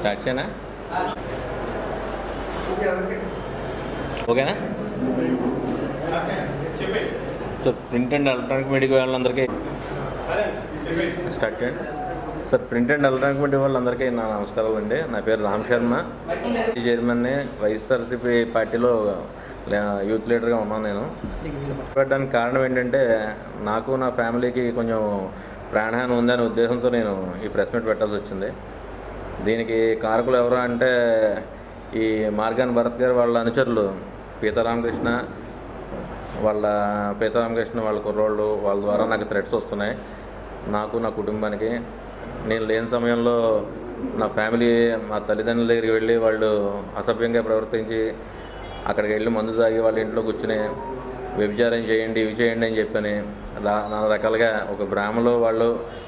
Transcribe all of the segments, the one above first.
Start చేయనా? ఓకేనా? Sir print and electronic media వాళ్ళందరికీ స్టార్ట్ చేయండి. Sir print and electronic media వాళ్ళందరికీ నా నమస్కారాలు అండి. నా పేరు రామ్ శర్మ, చైర్మన్ని. వైఎస్ఆర్సీపీ పార్టీలో యూత్ లీడర్గా ఉన్నాను. నేను పెట్టడానికి కారణం ఏంటంటే నాకు నా ఫ్యామిలీకి కొంచెం ప్రాణహాని ఉందనే ఉద్దేశంతో నేను ఈ ప్రెస్ మీట్ పెట్టాల్సి వచ్చింది. దీనికి కారకులు ఎవరు అంటే ఈ మార్గాన్ భరత్ గారు వాళ్ళ అనుచరులు పీతారామకృష్ణ వాళ్ళ కుర్రోళ్ళు వాళ్ళ ద్వారా నాకు థ్రెట్స్ వస్తున్నాయి. నాకు నా కుటుంబానికి నేను లేని సమయంలో నా ఫ్యామిలీ మా తల్లిదండ్రుల దగ్గరికి వెళ్ళి వాళ్ళు అసభ్యంగా ప్రవర్తించి అక్కడికి వెళ్ళి మందు తాగి వాళ్ళ ఇంట్లో కూర్చుని వ్యభిచారం చేయండి ఇవి చేయండి అని చెప్పని నానా రకాలుగా ఒక బ్రాహ్మణులు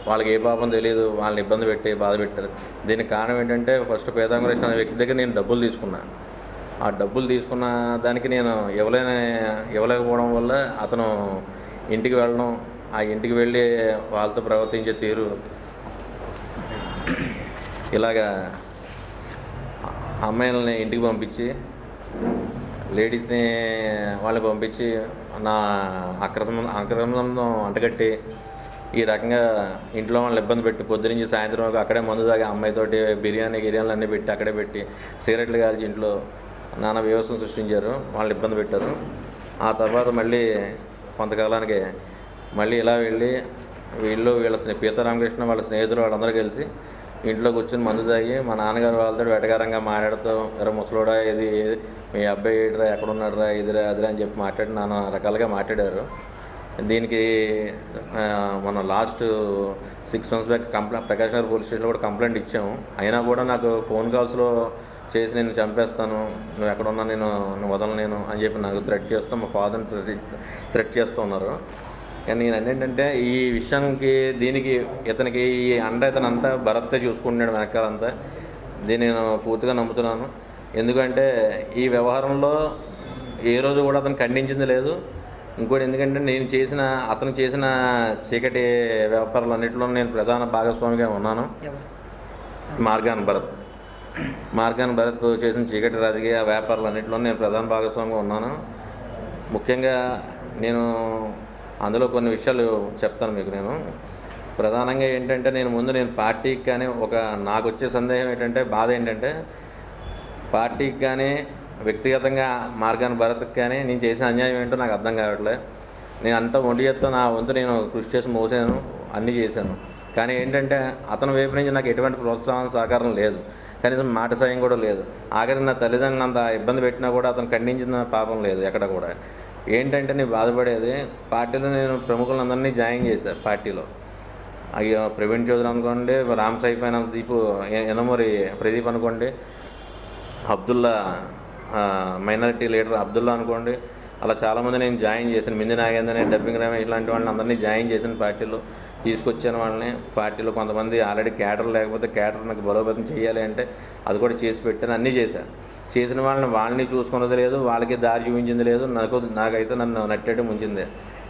వాళ్ళకి ఏ పాపం తెలియదు, వాళ్ళని ఇబ్బంది పెట్టి బాధ పెట్టారు. దీనికి కారణం ఏంటంటే ఫస్ట్ పీతారామకృష్ణ అనే వ్యక్తి దగ్గర నేను డబ్బులు తీసుకున్నా. ఆ డబ్బులు తీసుకున్న దానికి నేను ఇవ్వలేకపోవడం వల్ల అతను ఇంటికి వెళ్ళడం, ఆ ఇంటికి వెళ్ళి వాళ్ళతో ప్రవర్తించే తీరు ఇలాగా అమ్మాయిలని ఇంటికి పంపించి లేడీస్ని వాళ్ళని పంపించి నా అక్రమంలో అంటగట్టి ఈ రకంగా ఇంట్లో వాళ్ళని ఇబ్బంది పెట్టి పొద్దునుంచి సాయంత్రం వరకు అక్కడే మందు తాగి అమ్మాయితోటి గిరియాలు అన్నీ పెట్టి అక్కడే పెట్టి సిగరెట్లు కాల్చి ఇంట్లో నానా వ్యవస్థను సృష్టించారు, వాళ్ళని ఇబ్బంది పెట్టారు. ఆ తర్వాత మళ్ళీ కొంతకాలానికి మళ్ళీ ఇలా వెళ్ళి వీళ్ళ పీతారామకృష్ణ వాళ్ళ స్నేహితులు వాళ్ళందరూ కలిసి ఇంట్లో కూర్చొని మందు తాగి మా నాన్నగారు వాళ్ళతో వెటకారంగా మాట్లాడుతూ ఎర్ర ముసలోడా ఇది మీ అబ్బాయి ఏడిరా ఎక్కడున్నాడురా ఇదిరా అదిరా అని చెప్పి నానా రకాలుగా మాట్లాడారు. దీనికి మన last 6 months back Prakash Nagar police స్టేషన్లో కూడా కంప్లైంట్ ఇచ్చాము. అయినా కూడా నాకు ఫోన్ కాల్స్లో చేసి నేను చంపేస్తాను, నువ్వు ఎక్కడున్నా నేను వదలను నేను అని చెప్పి నాకు థ్రెట్ చేస్తూ మా ఫాదర్ని థ్రెట్ చేస్తూ ఉన్నారు. కానీ నేను ఏంటంటే ఈ విషయానికి దీనికి ఇతనికి ఈ ఇతనంతా భరతే చూసుకుంటున్నాడు వెనకాలంతా. దీన్ని నేను పూర్తిగా నమ్ముతున్నాను. ఎందుకంటే ఈ వ్యవహారంలో ఏ రోజు కూడా అతను ఖండించింది లేదు. ఇంకోటి ఎందుకంటే అతను చేసిన చీకటి వ్యాపారాలన్నింటిలో నేను ప్రధాన భాగస్వామిగా ఉన్నాను. మార్గాన్ భరత్ చేసిన చీకటి రాజకీయ వ్యాపారాలన్నింటిలో నేను ప్రధాన భాగస్వామిగా ఉన్నాను. ముఖ్యంగా నేను అందులో కొన్ని విషయాలు చెప్తాను మీకు. నేను ప్రధానంగా ఏంటంటే నేను పార్టీకి కానీ నాకు వచ్చే సందేహం ఏంటంటే బాధ ఏంటంటే పార్టీకి కానీ వ్యక్తిగతంగా మార్గాన్ భరత్కి కానీ నేను చేసిన అన్యాయం ఏంటో నాకు అర్థం కావట్లేదు. నేను అంతా ఒంటి చేత్తో నా వంతు నేను కృషి చేసి మోసాను, అన్నీ చేశాను. కానీ ఏంటంటే అతని వైపు నుంచి నాకు ఎటువంటి ప్రోత్సాహం సహకారం లేదు, కనీసం మాట సాయం కూడా లేదు. ఆఖరికి నా తల్లిదండ్రులు అంత ఇబ్బంది పెట్టినా కూడా అతను ఖండించిన పాపం లేదు ఎక్కడ కూడా. ఏంటంటే నేను బాధపడేది పార్టీలో నేను ప్రముఖులందరినీ జాయిన్ చేశాను. పార్టీలో అయ్యో ప్రవీణ్ చౌదరి అనుకోండి, రామ్ సైఫ్ అయిన యనమూరి ప్రదీప్ అనుకోండి, అబ్దుల్లా మైనారిటీ లీడర్ అబ్దుల్లా అనుకోండి, అలా చాలామంది నేను జాయిన్ చేశాను. మింది నాగేంద్ర, డబ్బింగ్ రమేష్ ఇలాంటి వాళ్ళని అందరినీ జాయిన్ చేసిన పార్టీలో తీసుకొచ్చాను. వాళ్ళని పార్టీలో కొంతమంది ఆల్రెడీ క్యాడర్ లేకపోతే క్యాడర్ నాకు బలోపేతం చేయాలి అంటే అది కూడా చేసి పెట్టాను, అన్నీ చేశాను. చేసిన వాళ్ళని చూసుకున్నది లేదు, వాళ్ళకి దారి చూపించింది లేదు. నాకైతే నన్ను నట్టేయడం ఉంచింది.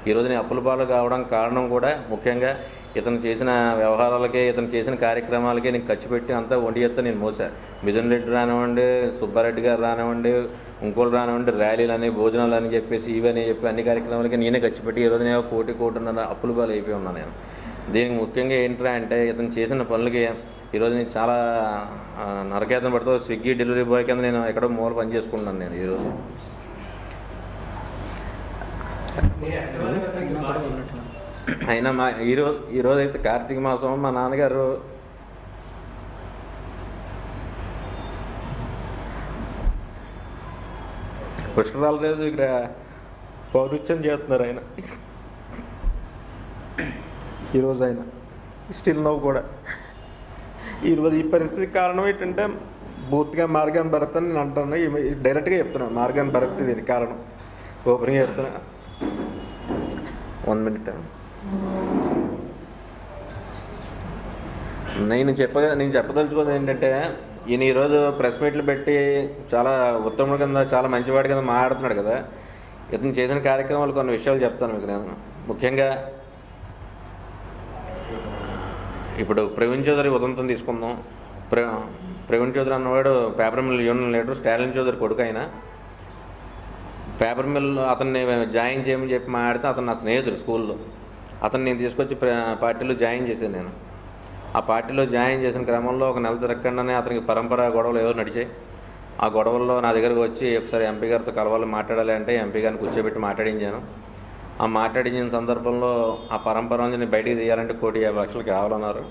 ఈరోజు నేను అప్పుల పాలు కావడం కారణం కూడా ముఖ్యంగా ఇతను చేసిన వ్యవహారాలకి, ఇతను చేసిన కార్యక్రమాలకి నేను ఖర్చు పెట్టి అంతా ఒంటి ఎత్త నేను మోసాను. మిథున్ రెడ్డి రానివ్వండి, సుబ్బారెడ్డి గారు రానివ్వండి, ఇంకోళ్ళు రానివ్వండి, ర్యాలీలని భోజనాలు అని చెప్పేసి ఇవని చెప్పి అన్ని కార్యక్రమాలకి నేనే ఖర్చు పెట్టి ఈరోజు నేను కోటిన్నర అప్పుల పాలు అయిపోయి ఉన్నాను నేను. దీనికి ముఖ్యంగా ఏంట్రా అంటే ఇతను చేసిన పనులకి ఈరోజు నేను చాలా నరకేతం పడుతూ స్విగ్గీ డెలివరీ బాయ్ కింద నేను ఎక్కడో మూల పని చేసుకుంటున్నాను నేను ఈరోజు. అయినా ఈరోజు అయితే కార్తీక మాసం మా నాన్నగారు పుష్కరాల రోజు ఇక్కడ పౌరుత్యం చేస్తున్నారు ఆయన. ఈరోజు ఆయన స్టిల్ నవ్వు కూడా ఈరోజు ఈ పరిస్థితి కారణం ఏంటంటే పూర్తిగా మార్గాన్ భరత్ అని నేను అంటున్నా. డైరెక్ట్గా చెప్తున్నాను, మార్గాన్ భరత్ దీనికి కారణం. ఓపెన్గా చెప్తున్నా. 1 minute. నేను చెప్పదలుచుకున్నది ఏంటంటే ఈయన ఈరోజు ప్రెస్ మీట్లు పెట్టి చాలా ఉత్తముడి కింద, చాలా మంచివాడి కింద మాట్లాడుతున్నాడు కదా. ఇతను చేసిన కార్యక్రమాలు కొన్ని విషయాలు చెప్తాను మీకు. నేను ముఖ్యంగా ఇప్పుడు ప్రవీణ్ చౌదరి ఉదంతం తీసుకుందాం. ప్రవీణ్ చౌదరి అన్నవాడు paper mill union leader, Stalin Chowdary కొడుకు. అయినా పేపర్ మిల్ అతన్ని జాయిన్ చేయమని చెప్పి మాట్లాడితే అతను నా స్నేహితుడు స్కూల్లో. అతను నేను తీసుకొచ్చి పార్టీలో జాయిన్ చేశాను. నేను ఆ పార్టీలో జాయిన్ చేసిన క్రమంలో ఒక నెల తిరగకుండానే అతనికి పరంపర గొడవలు ఏవో నడిచాయి. ఆ గొడవల్లో నా దగ్గరకు వచ్చి ఒకసారి ఎంపీ గారితో కలవాలి, మాట్లాడాలి అంటే ఎంపీ గారిని కూర్చోబెట్టి మాట్లాడించాను. ఆ మాట్లాడించిన సందర్భంలో ఆ పరంపర నుంచి బయటికి తీయాలంటే 1,50,00,000 కావాలన్నారు.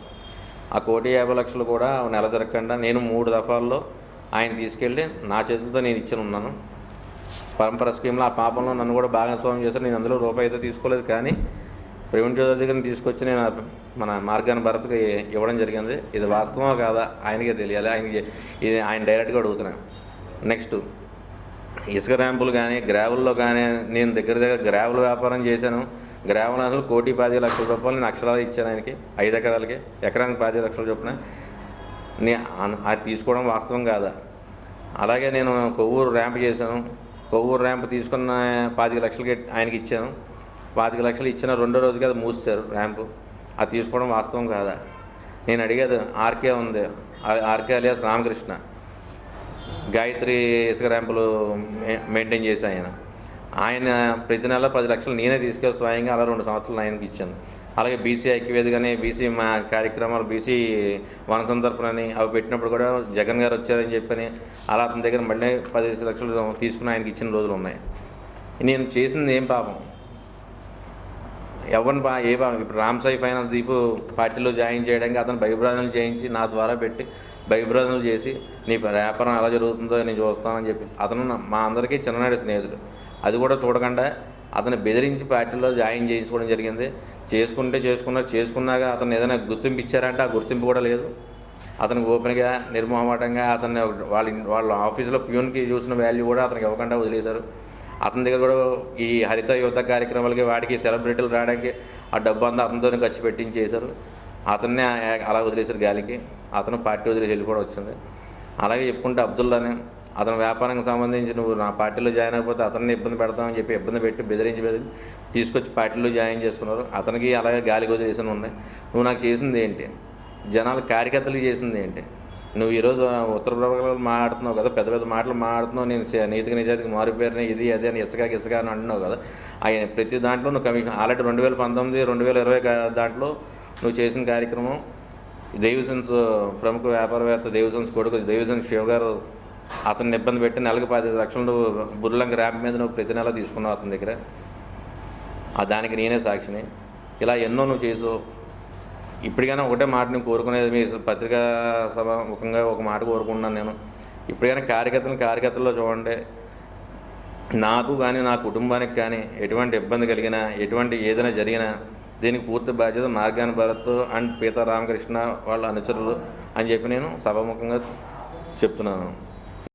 ఆ 1,50,00,000 కూడా నెల తిరగకుండా నేను 3 దఫాల్లో ఆయన తీసుకెళ్ళి నా చేతులతో నేను ఇచ్చి ఉన్నాను. పరంపర స్కీమ్లో ఆ పాపంలో నన్ను కూడా భాగస్వామ్యం చేశారు. నేను అందులో రూపాయి అయితే తీసుకోలేదు, కానీ ప్రవీణ్ చౌదరి దగ్గరని తీసుకొచ్చి నేను మన మార్గాన్ని భరత్కి ఇవ్వడం జరిగింది. ఇది వాస్తవం కాదా ఆయనకే తెలియాలి. ఇది ఆయన డైరెక్ట్గా అడుగుతున్నాను. నెక్స్ట్ ఇసుక ర్యాంపులు కానీ గ్రావెల్లో కానీ నేను దగ్గర గ్రావెల్ వ్యాపారం చేశాను. గ్రావెల్ అసలు 1,25,00,000 రూపాయలు నేను అక్షరాలు ఇచ్చాను ఆయనకి. 5 ఎకరాలకి ఎకరానికి 25,00,000 చొప్పున అది తీసుకోవడం వాస్తవం కాదా? అలాగే నేను కొవ్వూరు ర్యాంప్ చేశాను. కొవ్వూరు ర్యాంప్ తీసుకున్న 25,00,000 ఆయనకి ఇచ్చాను. 25,00,000 ఇచ్చిన రెండో రోజుకి అది మూసేశారు ర్యాంపు. అది తీసుకోవడం వాస్తవం కాదా? నేను అడిగేది ఆర్కే ఉంది, ఆర్కే అలియాస్ రామకృష్ణ, గాయత్రి ఇసుక ర్యాంపులు మెయింటైన్ చేసి ఆయన ప్రతి నెల 10,00,000 నేనే తీసుకెళ్ళి స్వయంగా అలా 2 సంవత్సరాలు ఆయనకి ఇచ్చాను. అలాగే బీసీ ఐక్యవేది కానీ బీసీ మా కార్యక్రమాలు బీసీ వన సందర్భనని అవి పెట్టినప్పుడు కూడా జగన్ గారు వచ్చారని చెప్పని అలా అతని దగ్గర మళ్ళీ 10,00,000 తీసుకుని ఆయనకి ఇచ్చిన రోజులు ఉన్నాయి. నేను చేసింది ఏం పాపం? ఎవరిని ఏ పాపం? ఇప్పుడు రామ్సాయి ఫైనాన్స్ దీపు పార్టీలో జాయిన్ చేయడానికి అతను భయభ్రాంతులు చేయించి నా ద్వారా పెట్టి భయభ్రాంతులు చేసి నీ వ్యాపారం ఎలా జరుగుతుందో నేను చూస్తానని చెప్పి అతను మా అందరికీ చిన్ననాటి స్నేహితుడు. అది కూడా చూడకుండా అతను బెదిరించి పార్టీలో జాయిన్ చేయించుకోవడం జరిగింది. చేసుకున్నాక అతను ఏదైనా గుర్తింపు ఇచ్చారంటే ఆ గుర్తింపు కూడా లేదు. అతనికి ఓపెన్గా నిర్మోహమాటంగా అతన్ని వాళ్ళ ఆఫీసులో ప్యూన్కి చూసిన వాల్యూ కూడా అతనికి ఇవ్వకుండా వదిలేశారు. అతని దగ్గర కూడా ఈ హరిత యువత కార్యక్రమాలకి వాటికి సెలబ్రిటీలు రావడానికి ఆ డబ్బు అంతా అతనితోనే ఖర్చు పెట్టించేశారు. అతన్నే అలా వదిలేశారు గాలికి. అతను పార్టీ వదిలేసి వెళ్ళిపోవడం వచ్చింది. అలాగే చెప్పుకుంటే అబ్దుల్లాని అతని వ్యాపారానికి సంబంధించి నువ్వు నా పార్టీలో జాయిన్ అయిపోతే అతన్ని ఇబ్బంది పెడతామని చెప్పి ఇబ్బంది పెట్టి బెదిరించి తీసుకొచ్చి పార్టీలో జాయిన్ చేసుకున్నారు. అతనికి అలాగే గాలికి వదిలేసిన ఉన్నాయి. నువ్వు నాకు చేసింది ఏంటి? జనాల కార్యకర్తలకు చేసింది ఏంటి? నువ్వు ఈరోజు ఉత్తర ప్రభావాలు మాట్లాడుతున్నావు కదా, పెద్ద పెద్ద మాటలు మాట్లాడుతున్నావు. నేను నీతికి నిజాతికి మారిపోయారని ఇది అదే అని ఇసుక అని అంటున్నావు కదా. ఆయన ప్రతి దాంట్లో నువ్వు కమిషన్ ఆల్రెడీ 2019, 2020 దాంట్లో నువ్వు చేసిన కార్యక్రమం దేవిసన్స్ ప్రముఖ వ్యాపారవేత్త దేవిసన్స్ కొడుకు దేవిసన్స్ శివ గారు అతన్ని ఇబ్బంది పెట్టి నెలకు 10,00,000 బుర్లంక ర్యాంప్ మీద నువ్వు ప్రతి నెల తీసుకున్నావు అతని దగ్గర. దానికి నేనే సాక్షిని. ఇలా ఎన్నో నువ్వు చేసావు. ఇప్పటికైనా ఒకటే మాట నేను కోరుకునేది, మీ పత్రికా సభ ముఖంగా ఒక మాట కోరుకుంటున్నాను నేను. ఇప్పటికైనా కార్యకర్తల్లో చూడండి, నాకు కానీ నా కుటుంబానికి కానీ ఎటువంటి ఇబ్బంది కలిగినా ఎటువంటి ఏదైనా జరిగినా దీనికి పూర్తి బాధ్యత మార్గాని భరత్ అండ్ పీతా రామకృష్ణ వాళ్ళ అనుచరులు అని చెప్పి నేను సభాముఖంగా చెప్తున్నాను.